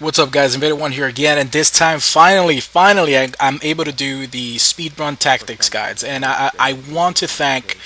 What's up, guys? Invader1 here again, and this time, finally, I'm able to do the speedrun tactics guides, and I want to thank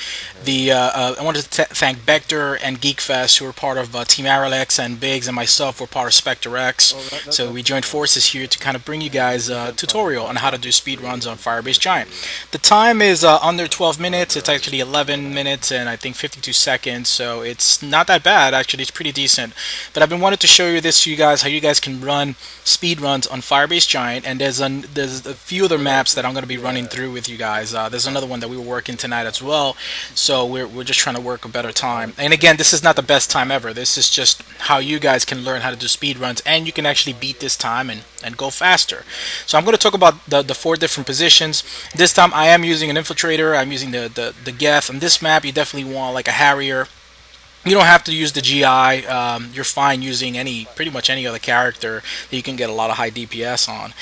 I want to thank Vector and GeekFest, who are part of Team Aralex, and Biggs and myself were part of Spectre X. So we joined forces here to kind of bring you guys a tutorial on how to do speedruns on Firebase Giant. The time is under 12 minutes. It's actually 11 minutes and I think 52 seconds, so it's not that bad. Actually, it's pretty decent. But I've been wanting to show you this to you guys, how you guys can run speed runs on Firebase Giant, and there's a few other maps that I'm going to be running through with you guys. There's another one that we were working tonight as well, so we're just trying to work a better time. And again, this is not the best time ever. This is just how you guys can learn how to do speed runs, and you can actually beat this time and go faster. So I'm going to talk about the four different positions. This time I am using an Infiltrator. I'm using the Geth. On this map, you definitely want like a Harrier. You don't have to use the GI. You're fine using pretty much any other character that you can get a lot of high DPS on.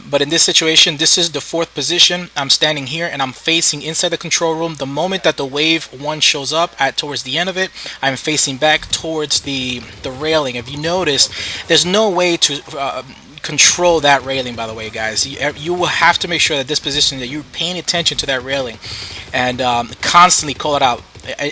But in this situation, this is the fourth position. I'm standing here and I'm facing inside the control room. The moment that the wave 1 shows up towards the end of it, I'm facing back towards the railing. If you notice, there's no way to control that railing, by the way, guys. You will have to make sure that this position, that you're paying attention to that railing and constantly call it out.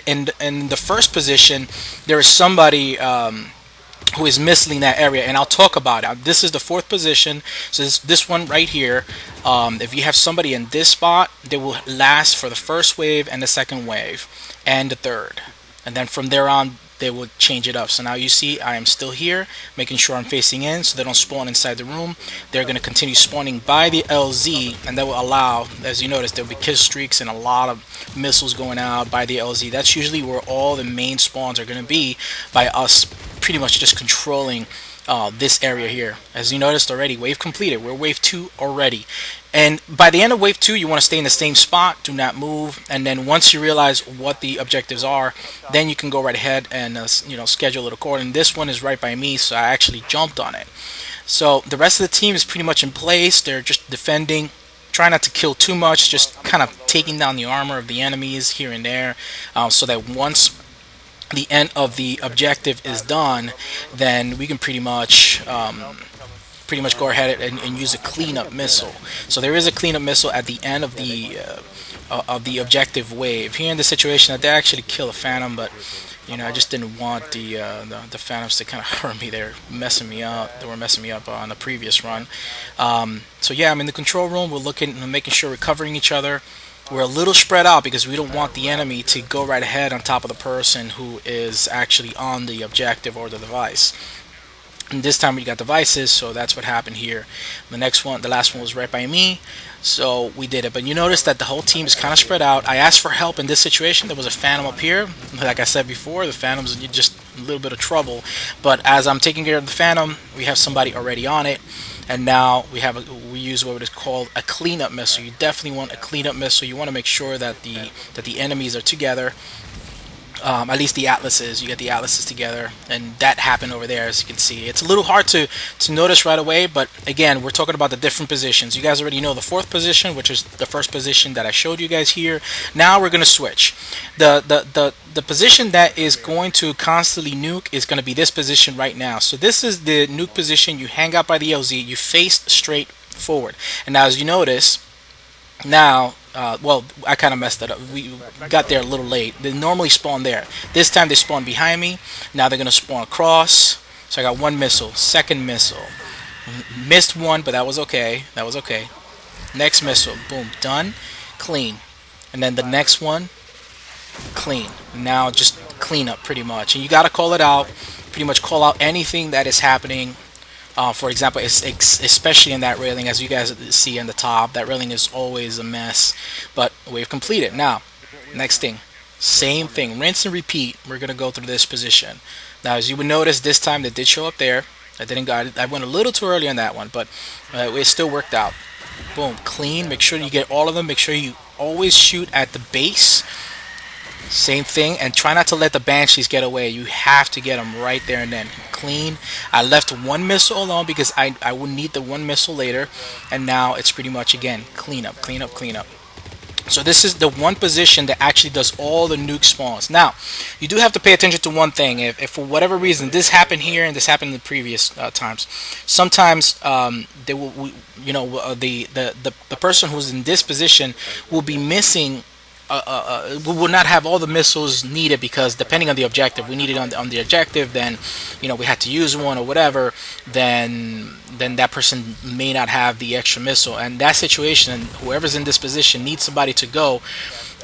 In the first position, there is somebody who is missing that area, and I'll talk about it. This is the fourth position, so this one right here. If you have somebody in this spot, they will last for the first wave and the second wave and the third, and then from there on they will change it up. So now you see I am still here, making sure I'm facing in so they don't spawn inside the room. They're going to continue spawning by the LZ, and that will allow, as you notice, there will be kill streaks and a lot of missiles going out by the LZ. That's usually where all the main spawns are going to be, by us pretty much just controlling this area here. As you noticed already, wave completed. We're wave 2 already. And by the end of wave 2, you want to stay in the same spot, do not move, and then once you realize what the objectives are, then you can go right ahead and schedule it according. This one is right by me, so I actually jumped on it. So the rest of the team is pretty much in place. They're just defending. Try not to kill too much, just kind of taking down the armor of the enemies here and there, so that once the end of the objective is done, then we can pretty much go ahead and use a cleanup missile. So there is a cleanup missile at the end of the objective wave. Here in the situation, I did actually kill a Phantom, but I just didn't want the Phantoms to kind of hurt me. They're messing me up. They were messing me up on the previous run. So yeah, I'm in the control room. We're looking and making sure we're covering each other. We're a little spread out because we don't want the enemy to go right ahead on top of the person who is actually on the objective or the device. And this time we got devices, so that's what happened here. The last one was right by me, so we did it. But you notice that the whole team is kind of spread out. I asked for help in this situation. There was a Phantom up here. Like I said before, the Phantom's just a little bit of trouble. But as I'm taking care of the Phantom, we have somebody already on it. And now we use what is called a cleanup missile. You definitely want a cleanup missile. You want to make sure that the enemies are together. At least the atlases, you get the atlases together, and that happened over there. As you can see, it's a little hard to notice right away, but again, we're talking about the different positions. You guys already know the fourth position, which is the first position that I showed you guys here. Now we're going to switch. The position that is going to constantly nuke is going to be this position right now. So this is the nuke position. You hang out by the LZ, you face straight forward, and now as you notice, now well, I kind of messed that up. We got there a little late. They normally spawn there. This time they spawn behind me. Now they're gonna spawn across. So I got one missile, second missile, missed one, but that was okay. That was okay. Next missile, boom, done, clean. And then the next one, clean. Now just clean up pretty much. And you gotta call it out. Pretty much call out anything that is happening. For example, especially in that railing, as you guys see in the top, that railing is always a mess, but we've completed. Now, next thing, same thing, rinse and repeat. We're going to go through this position. Now, as you would notice, this time they did show up there. I went a little too early on that one, but it still worked out. Boom, clean. Make sure you get all of them. Make sure you always shoot at the base. Same thing, and try not to let the Banshees get away. You have to get them right there and then. Clean. I left one missile alone because I would need the one missile later, and now it's pretty much again clean up, clean up, clean up. So this is the one position that actually does all the nuke spawns. Now, you do have to pay attention to one thing. If for whatever reason this happened here and this happened in the previous times, sometimes they will, the person who's in this position will be missing. We will not have all the missiles needed because depending on the objective, we need it on the objective. Then, we had to use one or whatever. Then that person may not have the extra missile, and that situation, whoever's in this position needs somebody to go.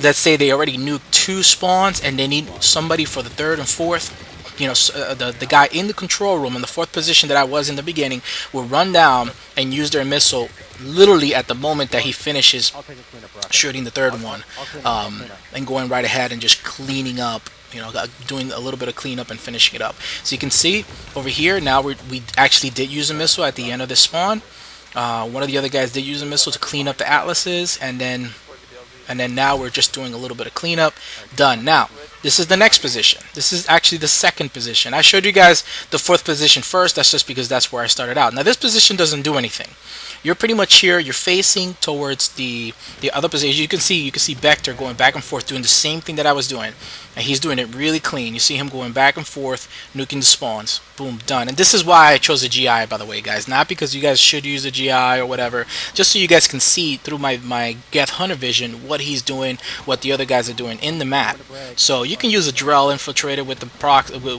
Let's say they already nuked two spawns and they need somebody for the third and fourth. The guy in the control room in the fourth position that I was in the beginning will run down and use their missile literally at the moment that he finishes shooting the third one, and going right ahead and just cleaning up, doing a little bit of cleanup and finishing it up. So you can see over here now we actually did use a missile at the end of this spawn. One of the other guys did use a missile to clean up the atlases, and then now we're just doing a little bit of cleanup. Done. Now this is the next position. This is actually the second position. I showed you guys the fourth position first. That's just because that's where I started out. Now this position doesn't do anything. You're pretty much here. You're facing towards the other position. You can see Vector going back and forth doing the same thing that I was doing, and he's doing it really clean. You see him going back and forth, nuking the spawns. Boom, done. And this is why I chose a GI, by the way, guys. Not because you guys should use a GI or whatever. Just so you guys can see through my Geth Hunter vision what he's doing, what the other guys are doing in the map. So you can use a Drell Infiltrator with the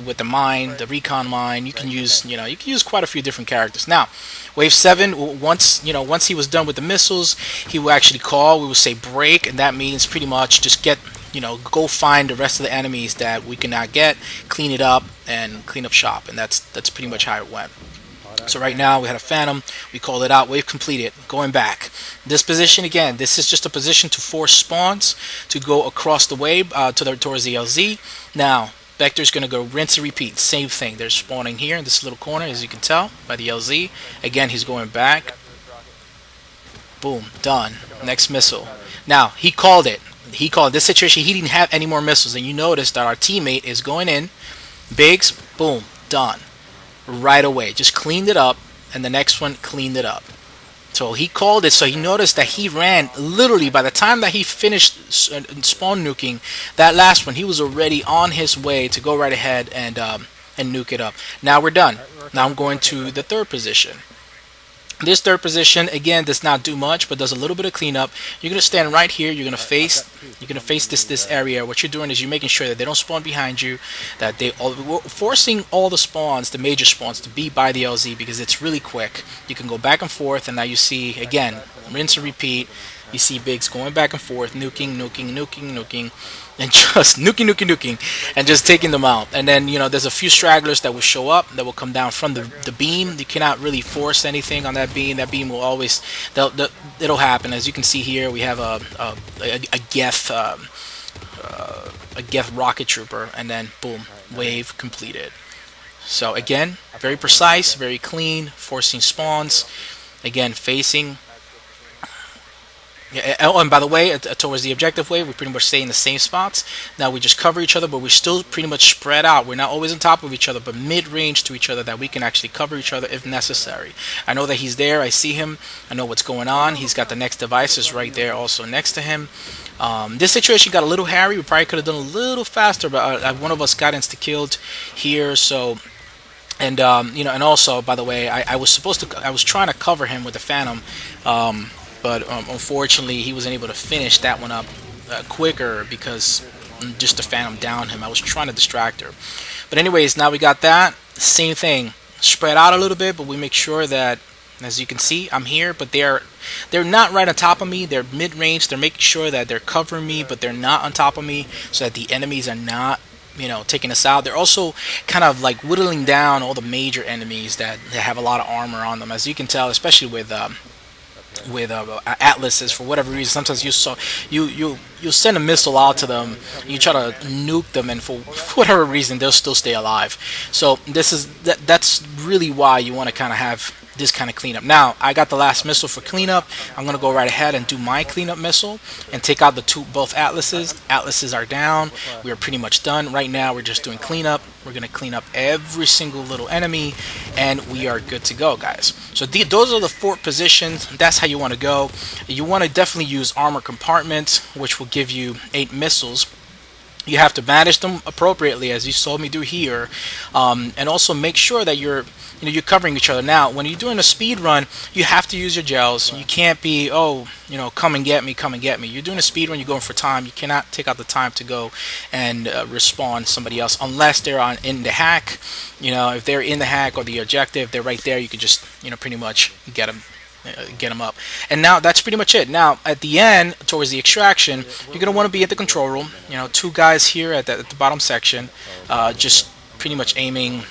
with the mine, the recon mine. You can use quite a few different characters. Now, Wave 7, once he was done with the missiles, he will actually call. We will say break, and that means pretty much just go find the rest of the enemies that we cannot get, clean it up, and clean up shop. And that's pretty much how it went. So right now we had a Phantom, we called it out, wave completed, going back. This position again, this is just a position to force spawns to go across the wave towards the LZ. Now, Vector's going to go rinse and repeat, same thing. They're spawning here in this little corner, as you can tell, by the LZ. Again, he's going back. Boom, done. Next missile. Now, he called it. This situation, he didn't have any more missiles, and you notice that our teammate is going in. Biggs, boom, done. Right away. Just cleaned it up, and the next one cleaned it up. So he called it, so he noticed that he ran, literally, by the time that he finished spawn nuking, that last one, he was already on his way to go right ahead and nuke it up. Now we're done. Now I'm going to the third position. This third position again does not do much, but does a little bit of cleanup. You're gonna stand right here. You're gonna face this area. What you're doing is you're making sure that they don't spawn behind you, that we're forcing all the spawns, the major spawns, to be by the LZ because it's really quick. You can go back and forth, and now you see again rinse and repeat. You see Biggs going back and forth, nuking, and just nuking, and just taking them out. And then there's a few stragglers that will show up, that will come down from the beam. You cannot really force anything on that beam. That beam will always, it'll happen. As you can see here, we have a Geth rocket trooper, and then boom, wave completed. So again, very precise, very clean, forcing spawns. Again, facing. Yeah, oh, and by the way, towards the objective wave, we pretty much stay in the same spots. Now we just cover each other, but we're still pretty much spread out. We're not always on top of each other, but mid-range to each other, that we can actually cover each other if necessary. I know that he's there. I see him. I know what's going on. He's got the next devices right there also next to him. This situation got a little hairy. We probably could have done a little faster, but one of us got insta-killed here, so... And and also, by the way, I was trying to cover him with the Phantom, but unfortunately he wasn't able to finish that one up quicker because just the Phantom downed him. I was trying to distract her. But anyways, now we got that. Same thing, spread out a little bit, but we make sure that, as you can see, I'm here, but they're not right on top of me. They're mid-range. They're making sure that they're covering me, but they're not on top of me, so that the enemies are not taking us out. They're also kind of like whittling down all the major enemies that have a lot of armor on them, as you can tell, especially with atlases. For whatever reason, sometimes you'll send a missile out to them, you try to nuke them, and for whatever reason they'll still stay alive. So that's really why you want to kind of have this kind of cleanup. Now, I got the last missile for cleanup. I'm gonna go right ahead and do my cleanup missile and take out the both atlases. Atlases are down. We are pretty much done. Right now, we're just doing cleanup. We're gonna clean up every single little enemy, and we are good to go, guys. So those are the 4 positions. That's how you want to go. You want to definitely use armor compartments, which will give you 8 missiles. You have to manage them appropriately, as you saw me do here, and also make sure that you're covering each other. Now, when you're doing a speed run, you have to use your gels. You can't be, oh, come and get me, come and get me. You're doing a speed run, you're going for time. You cannot take out the time to go and respawn somebody else unless they're in the hack. If they're in the hack or the objective, they're right there. You can just pretty much get them up. And now that's pretty much it. Now at the end, towards the extraction, you're gonna want to be at the control room. 2 guys here at the bottom section, just pretty much aiming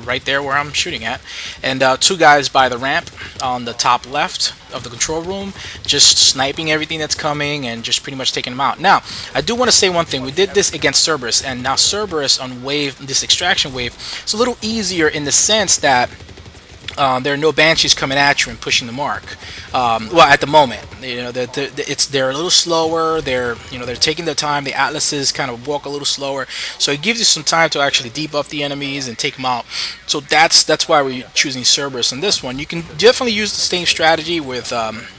right there where I'm shooting at, and 2 guys by the ramp on the top left of the control room, just sniping everything that's coming and just pretty much taking them out. Now, I do want to say one thing. We did this against Cerberus, and now Cerberus on this extraction wave, it's a little easier in the sense that there are no banshees coming at you and pushing the mark. Well, at the moment, they're a little slower. They're taking their time. The atlases kind of walk a little slower, so it gives you some time to actually debuff the enemies and take them out. So that's why we're choosing Cerberus on this one. You can definitely use the same strategy with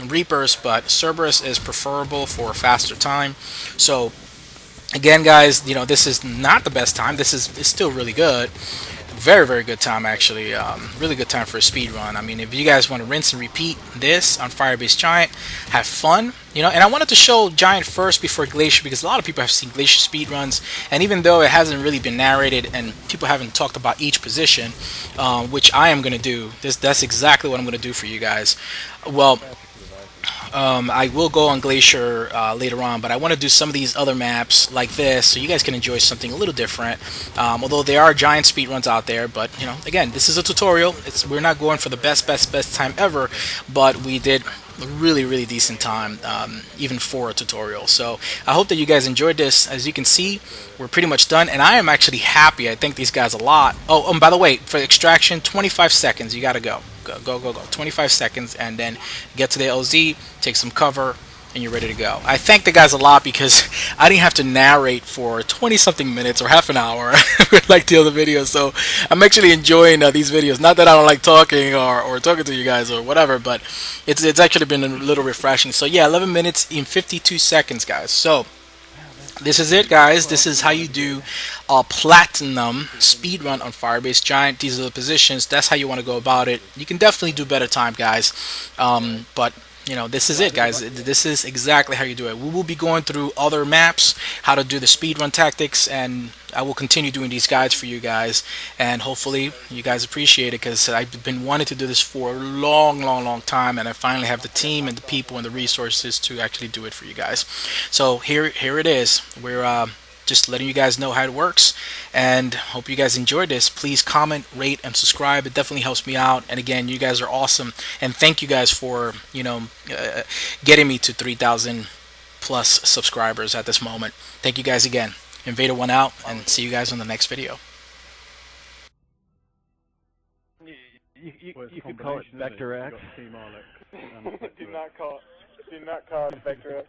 Reapers, but Cerberus is preferable for a faster time. So again, guys, this is not the best time. It's still really good. Very, very good time, actually. Really good time for a speed run. I mean, if you guys want to rinse and repeat this on Firebase Giant, have fun. And I wanted to show Giant first before Glacier, because a lot of people have seen Glacier speed runs, and even though it hasn't really been narrated and people haven't talked about each position, which I am going to do, that's exactly what I'm going to do for you guys. Well, I will go on Glacier later on, but I want to do some of these other maps like this so you guys can enjoy something a little different. Although there are Giant speedruns out there, but again, this is a tutorial. We're not going for the best time ever, but we did a really decent time, even for a tutorial. So I hope that you guys enjoyed this. As you can see, we're pretty much done, and I am actually happy. I thank these guys a lot. Oh, and by the way, for extraction, 25 seconds. You gotta go. Go. 25 seconds, and then get to the LZ, take some cover, and you're ready to go. I thank the guys a lot because I didn't have to narrate for 20-something minutes or half an hour like the other videos. So I'm actually enjoying these videos. Not that I don't like talking or talking to you guys or whatever, but it's actually been a little refreshing. So yeah, 11 minutes in 52 seconds, guys. So this is it, guys. This is how you do a platinum speedrun on Firebase Giant. These are the positions. That's how you want to go about it. You can definitely do better time, guys. But this is it, guys. This is exactly how you do it. We will be going through other maps, how to do the speedrun tactics, and I will continue doing these guides for you guys, and hopefully you guys appreciate it, because I've been wanting to do this for a long time, and I finally have the team and the people and the resources to actually do it for you guys. So here it is. We're just letting you guys know how it works, and hope you guys enjoyed this. Please comment, rate, and subscribe. It definitely helps me out, and again, you guys are awesome, and thank you guys for getting me to 3,000 plus subscribers at this moment. Thank you guys again. Invader 1 out, and see you guys on the next video. You could call it Vector X. Do not call it Vector X.